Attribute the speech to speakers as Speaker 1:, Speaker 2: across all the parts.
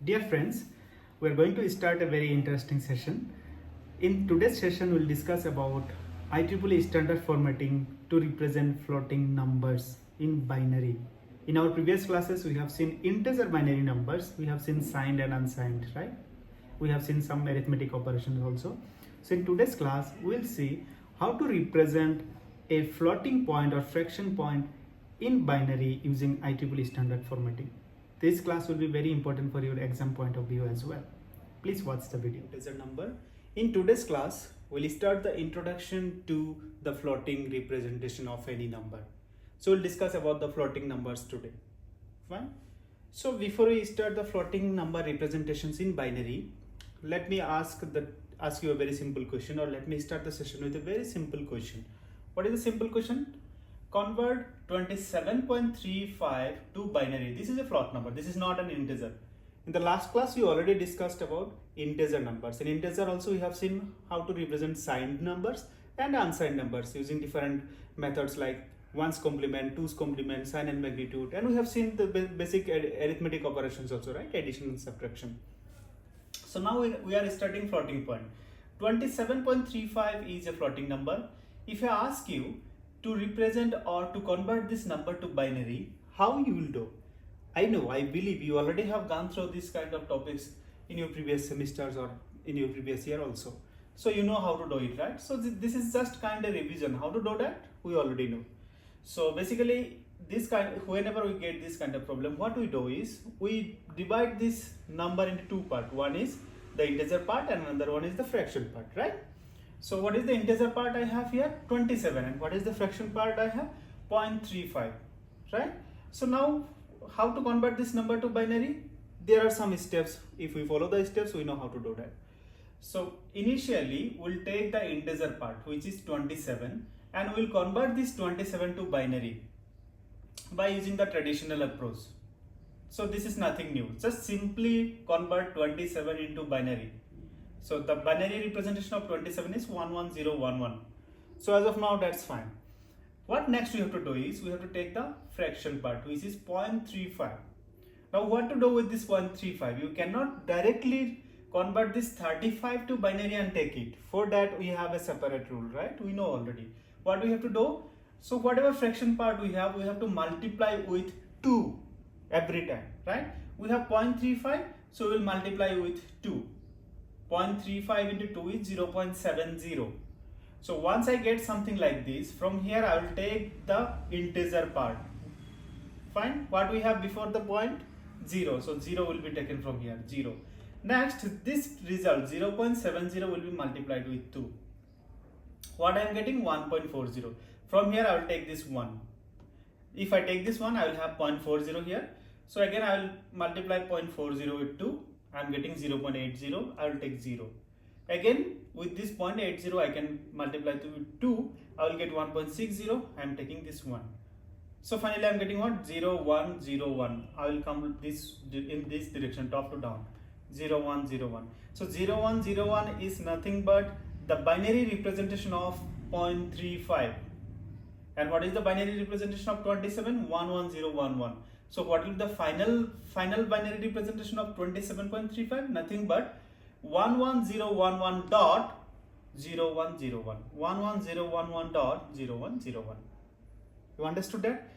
Speaker 1: Dear friends, we are going to start a very interesting session. In today's session, we'll discuss about IEEE standard formatting to represent floating numbers in binary. In our previous classes, we have seen integer binary numbers, we have seen signed and unsigned, right? We have seen some arithmetic operations also. So in today's class, we'll see how to represent a floating point or fraction point in binary using IEEE standard formatting. This class will be very important for your exam point of view as well. Please watch the video. Integer number. In today's class, we'll start the introduction to the floating representation of any number. So we'll discuss about the floating numbers today. Fine. So before we start the floating number representations in binary, let me ask you a very simple question, or let me start the session with a very simple question. What is the simple question? Convert 27.35 to binary. This is a float number. This is not an integer. In the last class, we already discussed about integer numbers. In integer also, we have seen how to represent signed numbers and unsigned numbers using different methods like ones complement, twos complement, sign and magnitude. And we have seen the basic arithmetic operations also, right? Addition and subtraction. So now we are starting floating point. 27.35 is a floating number. If I ask you to represent or to convert this number to binary, how you will do? I believe you already have gone through this kind of topics in your previous semesters or in your previous year also. So you know how to do it, right? So this is just kind of revision. How to do that? We already know. So basically, whenever we get this kind of problem, what we do is we divide this number into two parts. One is the integer part and another one is the fraction part, right? So what is the integer part I have here? 27. And what is the fraction part I have? 0.35, right? So now how to convert this number to binary? There are some steps. If we follow the steps, we know how to do that. So initially we'll take the integer part, which is 27, and we'll convert this 27 to binary by using the traditional approach. So this is nothing new. Just simply convert 27 into binary. So the binary representation of 27 is 11011. So as of now, that's fine. What next we have to do is we have to take the fraction part, which is 0.35. Now what to do with this 0.35? You cannot directly convert this 35 to binary and take it. For that we have a separate rule, right? We know already. What we have to do? So whatever fraction part we have to multiply with 2 every time, right? We have 0.35, so we'll multiply with 2. 0.35 into 2 is 0.70. So once I get something like this, from here I will take the integer part. Fine. What we have before the point? 0. So 0 will be taken from here. 0. Next, this result 0.70 will be multiplied with 2. What I am getting? 1.40. From here I will take this 1. If I take this 1, I will have 0.40 here. So again I will multiply 0.40 with 2. I am getting 0.80. I will take 0. Again with this 0.80 I can multiply with 2. I will get 1.60. I am taking this 1. So finally I am getting what? 0, 1, 0, 1. I will come this in this direction, top to down. 0, 1, 0, 1. So 0, 1, 0, 1 is nothing but the binary representation of 0.35. And what is the binary representation of 27? 11011. So what will the final binary representation of 27.35? Nothing but 11011 dot 0101. 11011 dot 0101. You understood that?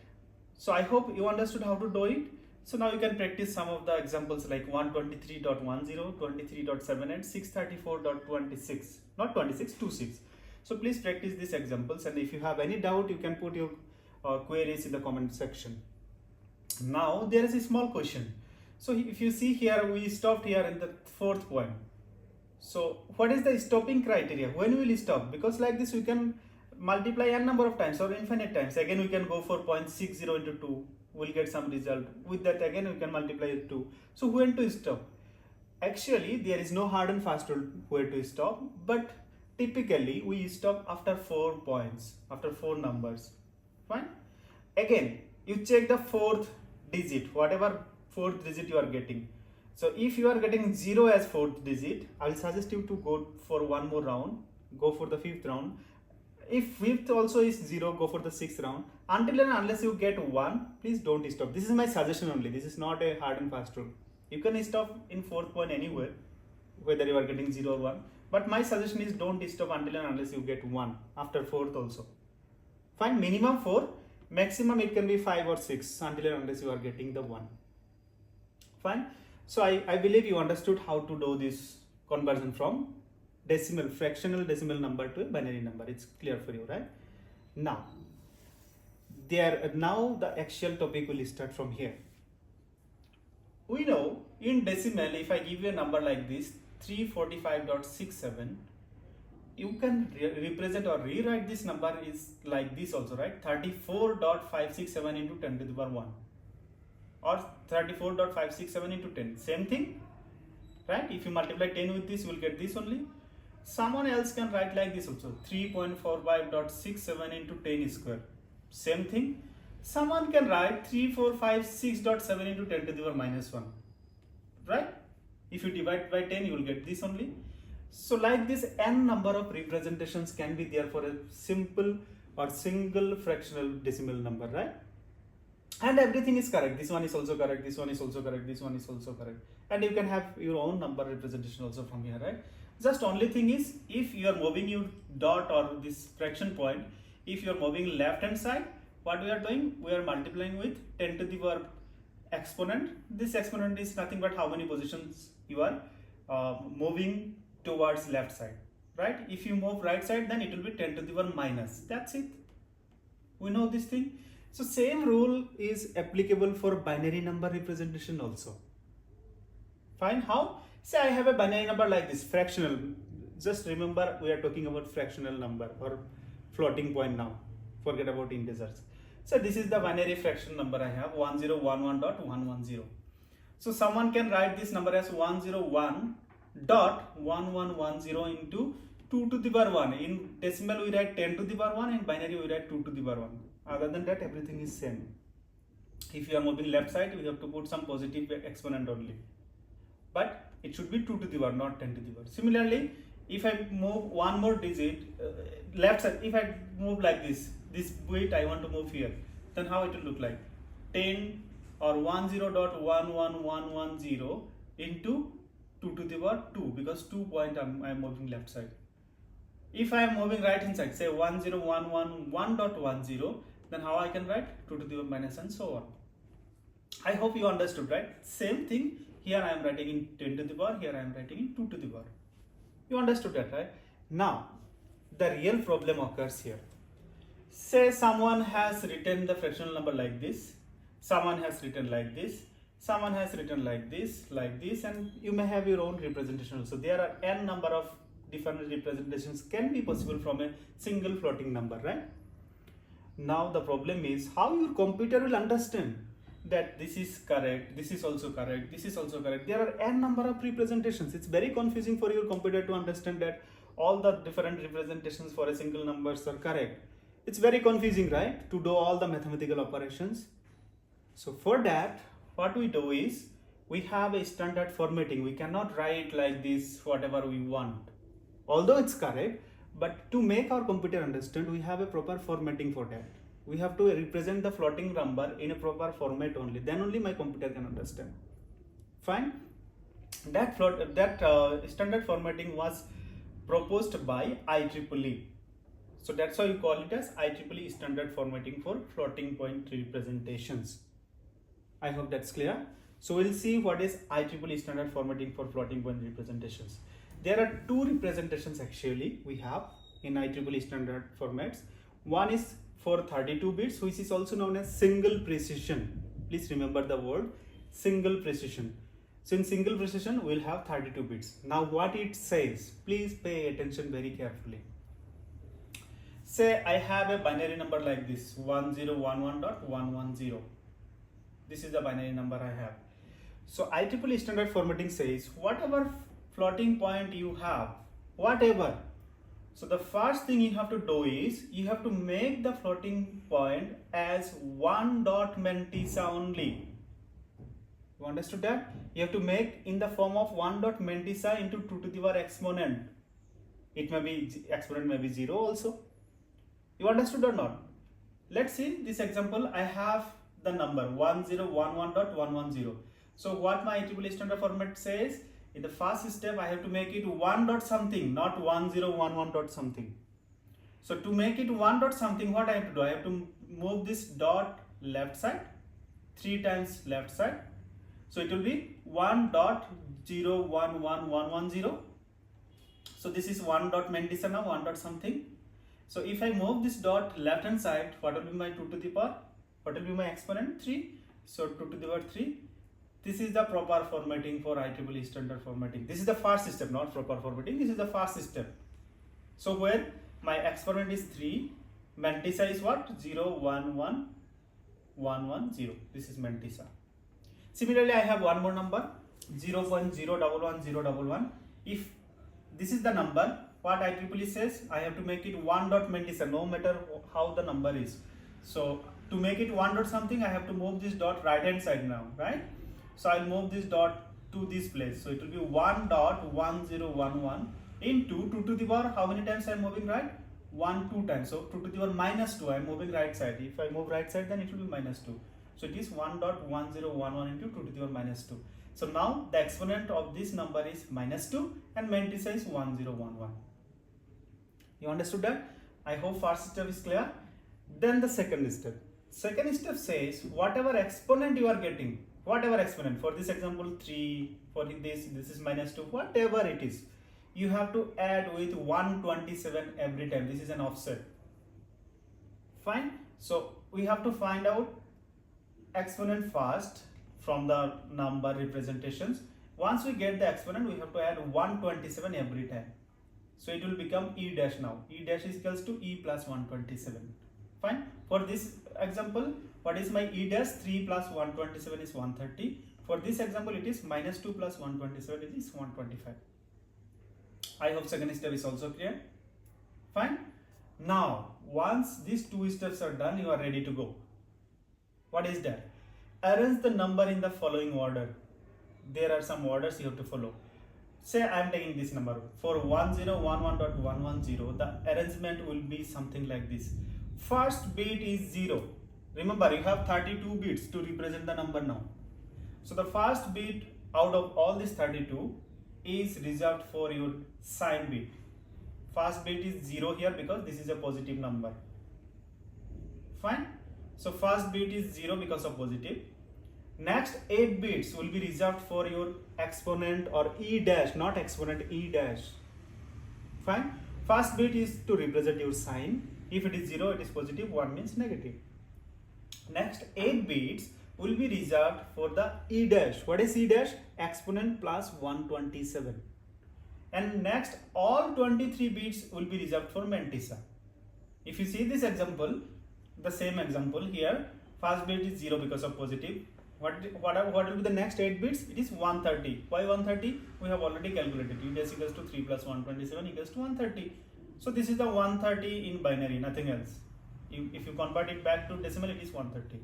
Speaker 1: So I hope you understood how to do it. So now you can practice some of the examples like 123.10, 23.78, 634.26, not 26, 26. So please practice these examples, and if you have any doubt, you can put your queries in the comment section. Now there is a small question. So if you see here, we stopped here in the fourth point. So what is the stopping criteria? When will we stop? Because like this we can multiply n number of times or infinite times. Again we can go for 0.60 into 2. We'll get some result. With that again we can multiply it 2. So when to stop? Actually there is no hard and fast rule where to stop, but typically we stop after 4 points, after 4 numbers. Fine. Again you check the fourth digit, whatever fourth digit you are getting. So if you are getting 0 as fourth digit, I will suggest you to go for one more round, go for the 5th round. If 5th also is 0, go for the 6th round. Until and unless you get 1, please don't stop. This is my suggestion only. This is not a hard and fast rule. You can stop in fourth point anywhere, whether you are getting 0 or 1. But my suggestion is don't stop until and unless you get 1 after fourth also. Fine, minimum 4, maximum it can be 5 or 6 until and unless you are getting the 1. Fine. So I believe you understood how to do this conversion from fractional decimal number to a binary number. It's clear for you, right? Now the actual topic will start from here. We know in decimal, if I give you a number like this 345.67, you can represent or rewrite this number is like this also, right? 34.567 into 10 to the power 1 or 34.567 into 10, same thing, right? If you multiply 10 with this, you will get this only. Someone else can write like this also, 3.45.67 into 10 square, same thing. Someone can write 3456.7 into 10 to the power minus 1, right? If you divide by 10, you will get this only. So like this, n number of representations can be there for a simple or single fractional decimal number, right? And everything is correct. This one is also correct, this one is also correct, this one is also correct. And you can have your own number representation also from here, right? Just only thing is, if you are moving your dot or this fraction point, if you are moving left hand side, what we are doing, we are multiplying with 10 to the power exponent. This exponent is nothing but how many positions you are moving towards left side, right? If you move right side, then it will be 10 to the power minus. That's it. We know this thing. So same rule is applicable for binary number representation also. Fine. How? Say I have a binary number like this, fractional. Just remember we are talking about fractional number or floating point now. Forget about integers. So this is the binary fraction number I have, 1011.110. So someone can write this number as 101.1110 into 2 to the power 1. In decimal we write 10 to the power 1, in binary we write 2 to the power 1. Other than that, everything is same. If you are moving left side, we have to put some positive exponent only. But it should be 2 to the power, not 10 to the power. Similarly, if I move one more digit left side, if I move like this bit I want to move here, then how it will look like? 10 or 10.11110 into 2 to the power 2, because 2 point I am moving left side. If I am moving right hand side, say 10.111.10, then how I can write 2 to the power minus and so on. I hope you understood, right? Same thing, here I am writing in 10 to the power, here I am writing in 2 to the power. You understood that, right? Now, the real problem occurs here. Say someone has written the fractional number like this, someone has written like this, someone has written like this, and you may have your own representation also. There are n number of different representations can be possible from a single floating number, right? Now the problem is how your computer will understand that this is correct, this is also correct, this is also correct. There are n number of representations. It's very confusing for your computer to understand that all the different representations for a single numbers are correct. It's very confusing, right, to do all the mathematical operations. So for that, what we do is we have a standard formatting. We cannot write like this whatever we want, although it's correct, but to make our computer understand, we have a proper formatting for that. We have to represent the floating number in a proper format only, then only my computer can understand. Fine. That standard formatting was proposed by IEEE. So that's why you call it as IEEE standard formatting for floating point representations. I hope that's clear. So we'll see what is IEEE standard formatting for floating point representations. There are two representations actually we have in IEEE standard formats. One is for 32 bits, which is also known as single precision. Please remember the word single precision. So in single precision, we'll have 32 bits. Now what it says, please pay attention very carefully. Say I have a binary number like this, 1011.110. This is the binary number I have. So IEEE standard formatting says whatever floating point you have, whatever. So the first thing you have to do is you have to make the floating point as one dot mantissa only. You understood that? You have to make in the form of 1 dot mantissa into 2 to the power exponent. It may be exponent may be 0 also. You understood or not? Let's see this example. I have the number 1011.110. So what my IEEE standard format says, in the first step I have to make it 1 dot something, not 1011 dot something. So to make it 1 dot something, what I have to do? I have to move this dot left side 3 times left side. So it will be 1.011110. So this is 1 dot Mendisa now, 1 dot something. So if I move this dot left hand side, what will be my 2 to the power? What will be my exponent? 3. So 2 to the power 3. This is the proper formatting for IEEE standard formatting. This is the first step, not proper formatting. This is the first step. So where my exponent is 3, Mendisa is what? 011110. This is Mendisa. Similarly, I have one more number, 0.011011. If this is the number, what IEEE says, I have to make it 1 dot Mendisa, no matter how the number is. So to make it 1 dot something, I have to move this dot right hand side now, right? So I'll move this dot to this place. So it will be 1.1011 into 2 to the power. How many times I'm moving right? 2 times. So 2 to the power minus 2. I'm moving right side. If I move right side, then it will be minus 2. So it is 1.1011 into 2 to the power minus 2. So now the exponent of this number is minus 2 and Mendisa is 1011. You understood that? I hope first step is clear. Then the second step. Second step says whatever exponent you are getting, whatever exponent, for this example 3, for this is minus 2, whatever it is, you have to add with 127 every time. This is an offset. Fine. So we have to find out exponent first from the number representations. Once we get the exponent, we have to add 127 every time. So it will become E dash now. E dash is equals to E plus 127. Fine. For this example, what is my E dash? 3 plus 127 is 130. For this example, it is minus 2 plus 127, it is 125. I hope second step is also clear. Fine. Now, once these two steps are done, you are ready to go. What is that? Arrange the number in the following order. There are some orders you have to follow. Say I am taking this number. For 1011.110, the arrangement will be something like this. First bit is 0. Remember, you have 32 bits to represent the number now. So the first bit out of all these 32 is reserved for your sign bit. First bit is 0 here because this is a positive number. Fine. So first bit is 0 because of positive. Next 8 bits will be reserved for your exponent or E dash, not exponent, E dash. Fine. First bit is to represent your sign. If it is 0, it is positive, 1 means negative. Next 8 bits will be reserved for the E dash. What is E dash? Exponent plus 127. And next all 23 bits will be reserved for Mendisa. If you see this example, the same example here, first bit is 0 because of positive. What will be the next 8 bits? It is 130. Why 130? We have already calculated. E dash equals to 3 plus 127 equals to 130. So this is the 130 in binary, nothing else. If you convert it back to decimal, it is 130.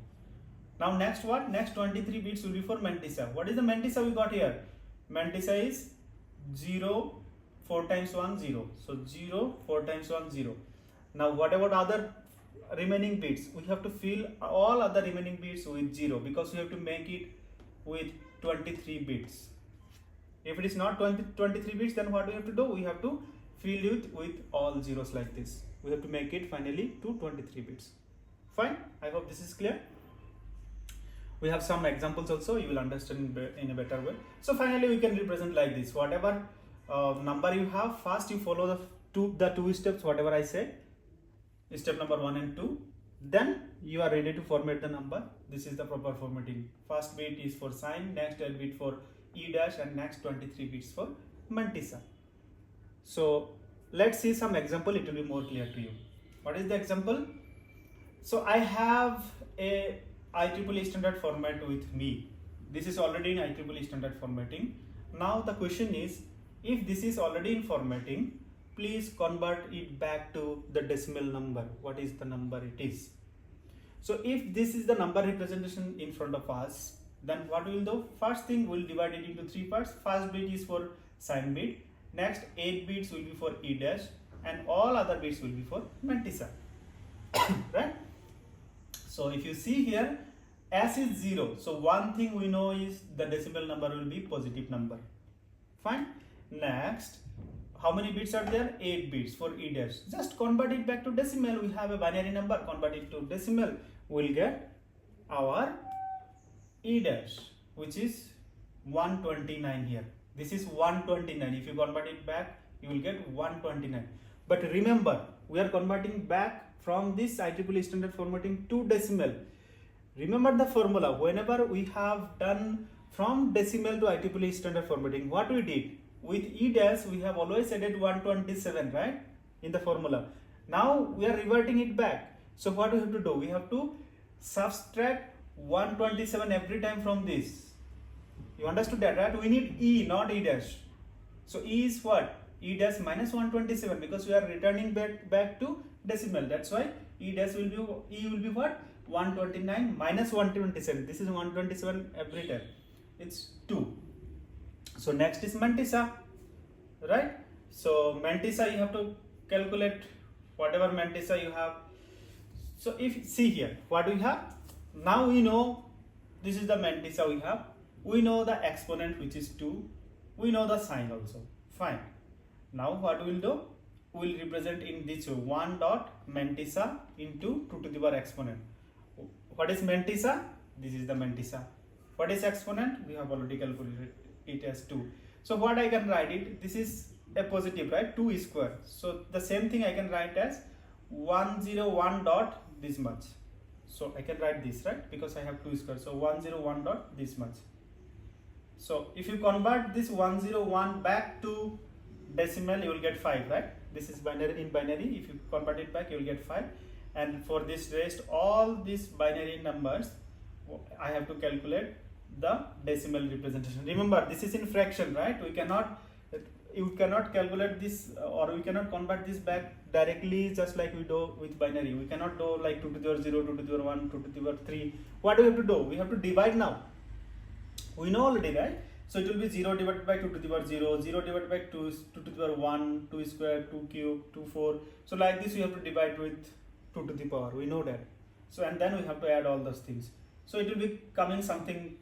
Speaker 1: Now next what? Next 23 bits will be for Mendisa. What is the Mendisa we got here? Mendisa is 0, 4 times 1, 0. So 0, 4 times 1, 0. Now what about other remaining bits? We have to fill all other remaining bits with 0 because we have to make it with 23 bits. If it is not 23 bits, then what we have to do? We have to fill it with all zeros like this. We have to make it finally to 23 bits. Fine. I hope this is clear. We have some examples also, you will understand in a better way. So finally we can represent like this. Whatever number you have, first you follow the two steps, whatever I say. Step number 1 and 2. Then you are ready to format the number. This is the proper formatting. First bit is for sign, next 8 bit for E dash, and next 23 bits for Mendisa. So let's see some example, it will be more clear to you. What is the example? So I have a IEEE standard format with me. This is already in IEEE standard formatting. Now the question is, if this is already in formatting, please convert it back to the decimal number. What is the number it is? So if this is the number representation in front of us, then what we will do? First thing, we will divide it into 3 parts. First bit is for sign bit. Next 8 bits will be for E dash, and all other bits will be for Mendisa. Right? So if you see here, S is 0, so one thing we know is the decimal number will be positive number. Fine. Next, how many bits are there? 8 bits for E dash. Just convert it back to decimal. We have a binary number, convert it to decimal, we'll get our E dash, which is 129 here. This is 129. If you convert it back, you will get 129. But remember, we are converting back from this IEEE standard formatting to decimal. Remember the formula. Whenever we have done from decimal to IEEE standard formatting, what we did? With E dash, we have always added 127, right? In the formula. Now we are reverting it back. So what we have to do? We have to subtract 127 every time from this. You understood that, right? We need E, not E dash. So E is what? E dash minus 127, because we are returning back to decimal. That's why E dash will be, E will be what? 129 minus 127. This is 127 every time. It's 2. So next is mantissa, right? So mantissa, you have to calculate whatever mantissa you have. So if see here, what we have? Now we know this is the mantissa we have. We know the exponent, which is 2. We know the sign also. Fine. Now what we will do? We will represent in this way, 1 dot mantissa into 2 to the power exponent. What is mantissa? This is the mantissa. What is exponent? We have already calculated it as 2. So what I can write it? This is a positive, right? 2 square. So the same thing I can write as 101 dot this much. So I can write this, right? Because I have 2 square. So 101 dot this much. So if you convert this 101 back to decimal, you will get 5, right? This is binary. In binary, if you convert it back, you will get 5. And for this rest, all these binary numbers, I have to calculate the decimal representation. Remember, this is in fraction, right? You cannot calculate this, or we cannot convert this back directly, just like we do with binary. We cannot do like 2 to the power 0, 2 to the power 1, 2 to the power 3. What do we have to do? We have to divide now. We know already, right? So it will be 0 divided by 2 to the power 0, 0 divided by 2 to the power 1, 2 square, 2 cube, 2 4. So like this, we have to divide with 2 to the power. We know that. So and then we have to add all those things. So it will be coming something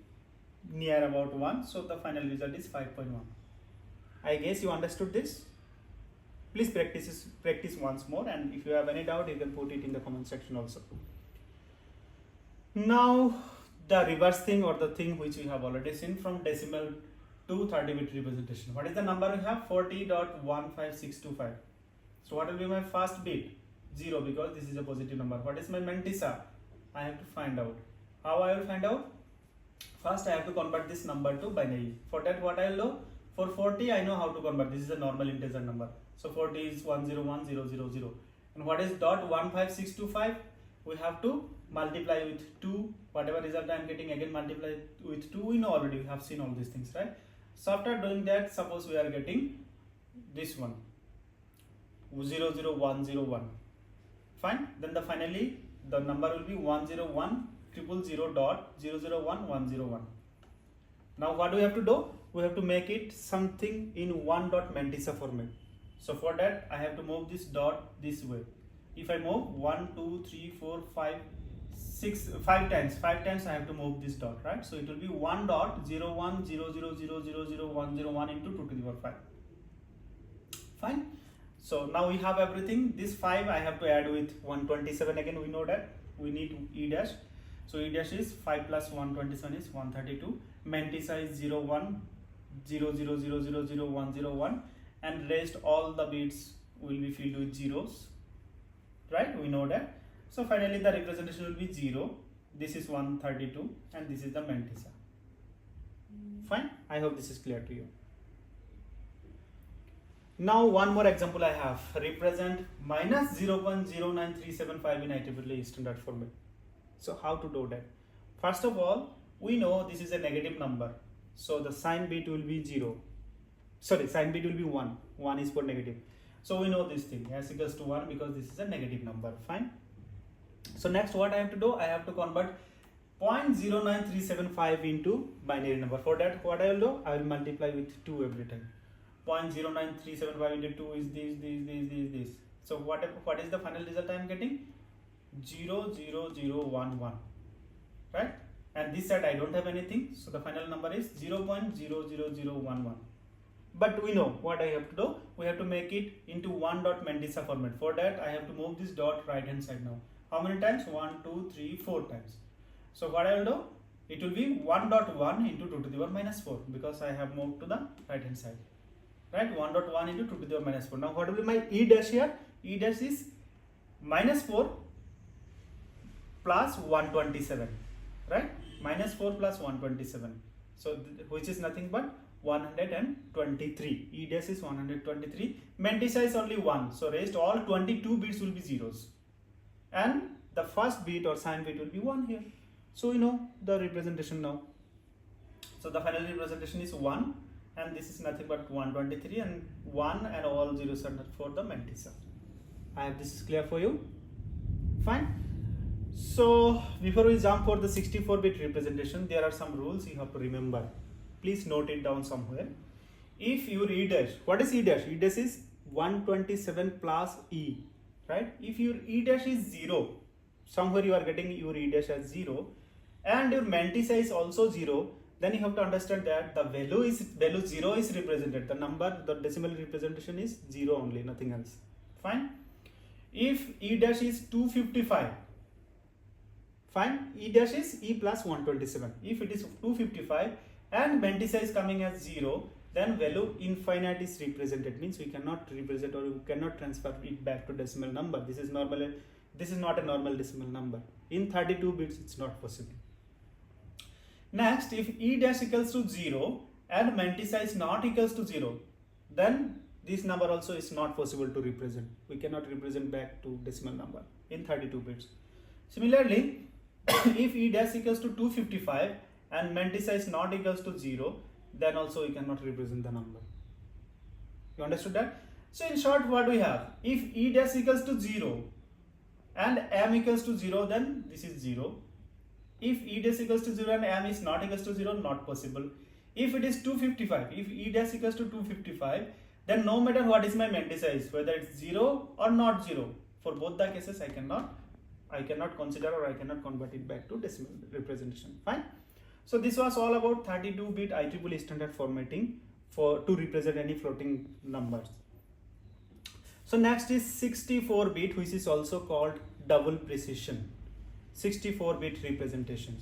Speaker 1: near about 1. So the final result is 5.1. I guess you understood this. Please practice once more, and if you have any doubt, you can put it in the comment section also. Now the reverse thing, or the thing which we have already seen, from decimal to 30-bit representation. What is the number we have? 40.15625. So what will be my first bit? 0, because this is a positive number. What is my mantissa? I have to find out. How I will find out? First I have to convert this number to binary. For that, what I will do? For 40, I know how to convert. This is a normal integer number. So 40 is 101000. And what is dot 15625? We have to multiply with 2. Whatever result I am getting, again multiply with 2. We know already, we have seen all these things, right? So after doing that, suppose we are getting this one, 00101. Fine. Then finally the number will be 101,000.001,101. Now what do we have to do? We have to make it something in 1 dot mantissa format. So for that, I have to move this dot this way. If I move 1, 2, 3, 4, 5, 6, 5 times, I have to move this dot, right? So it will be 1 dot 01,000,000,101 into 2 to the power 5. Fine. So now we have everything. This 5 I have to add with 127. Again, we know that we need E dash. So E dash is 5 plus 127 is 132. Mantissa is 01,000,000,101, and rest all the bits will be filled with zeros, right? We know that. So finally the representation will be 0. This is 132, and this is the mantissa. Fine. I hope this is clear to you. Now one more example I have. Represent minus 0.09375 in IEEE standard format. So how to do that? First of all, we know this is a negative number. So the sign bit will be 0. Sorry, sign bit will be 1. 1 is for negative. So we know this thing, s equals to 1, because this is a negative number. Fine. So next what I have to do? I have to convert 0.09375 into binary number. For that, what I will do? I will multiply with 2 every time. 0.09375 into 2 is this. So what is the final result I am getting? 00011, right? and this side I don't have anything, so the final number is 0.00011. But we know what I have to do. We have to make it into one dot Mendisa format. For that I have to move this dot right hand side now. How many times? 1, 2, 3, 4 times. So what I will do? It will be 1.1 into 2 to the power minus 4 because I have moved to the right hand side. Right? 1.1 into 2 to the power minus 4. Now what will be my E dash here? E dash is minus 4 plus 127. Right? Minus 4 plus 127. So which is nothing but 123. E dash is 123. Mendisa is only 1. So rest all 22 bits will be zeros. And the first bit or sign bit will be 1 here. So you know the representation now. So the final representation is 1, and this is nothing but 123, and 1 and all zeros are for the Mendisa. I hope this is clear for you. Fine. So before we jump for the 64-bit representation, there are some rules you have to remember. Please note it down somewhere. If your E dash, what is E dash? E dash is 127 plus E, right? If your E dash is 0, somewhere you are getting your E dash as 0, and your Mendisa is also 0, then you have to understand that the value 0 is represented. The number, the decimal representation is 0 only, nothing else. Fine. If E dash is 255, fine, E dash is E plus 127. If it is 255 and Mendisa is coming as 0, then value infinite is represented. Means we cannot represent or we cannot transfer it back to decimal number. This is not a normal decimal number. In 32 bits it's not possible. Next, if E dash equals to 0 and Mendisa is not equals to 0, then this number also is not possible to represent. We cannot represent back to decimal number in 32 bits. Similarly, if E dash equals to 255 and Mendisa is not equals to 0, then also we cannot represent the number. You understood that? So in short, what we have, if E dash equals to 0 and M equals to 0, then this is 0. If E dash equals to 0 and M is not equals to 0, not possible. If it is 255, if E dash equals to 255, then no matter what is my Mendisa is, whether it's 0 or not 0, for both the cases I cannot consider or I cannot convert it back to decimal representation. Fine. So this was all about 32-bit IEEE standard formatting to represent any floating numbers. So next is 64-bit, which is also called double precision. 64-bit representations.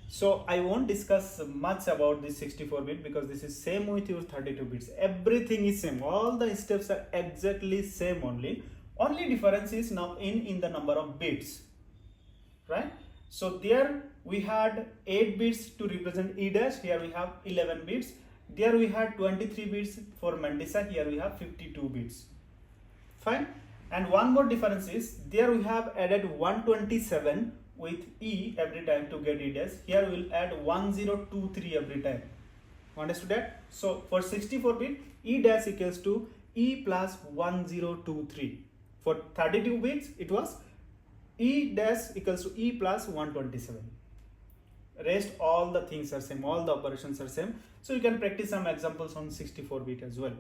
Speaker 1: So I won't discuss much about this 64-bit because this is same with your 32 bits. Everything is same. All the steps are exactly same only. Only difference is now in the number of bits, right? So there we had 8 bits to represent E dash. Here we have 11 bits. There we had 23 bits for Mendisa. Here we have 52 bits. Fine. And one more difference is there we have added 127 with E every time to get E dash. Here we will add 1023 every time. Understood that? So for 64-bit, E dash equals to E plus 1023. For 32 bits, it was E dash equals to E plus 127. Rest all the things are same, all the operations are same. So you can practice some examples on 64-bit as well.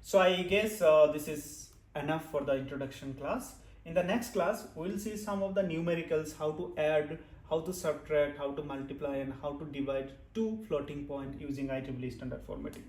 Speaker 1: So I guess this is enough for the introduction class. In the next class, we will see some of the numericals, how to add, how to subtract, how to multiply, and how to divide two floating point using IEEE standard formatting.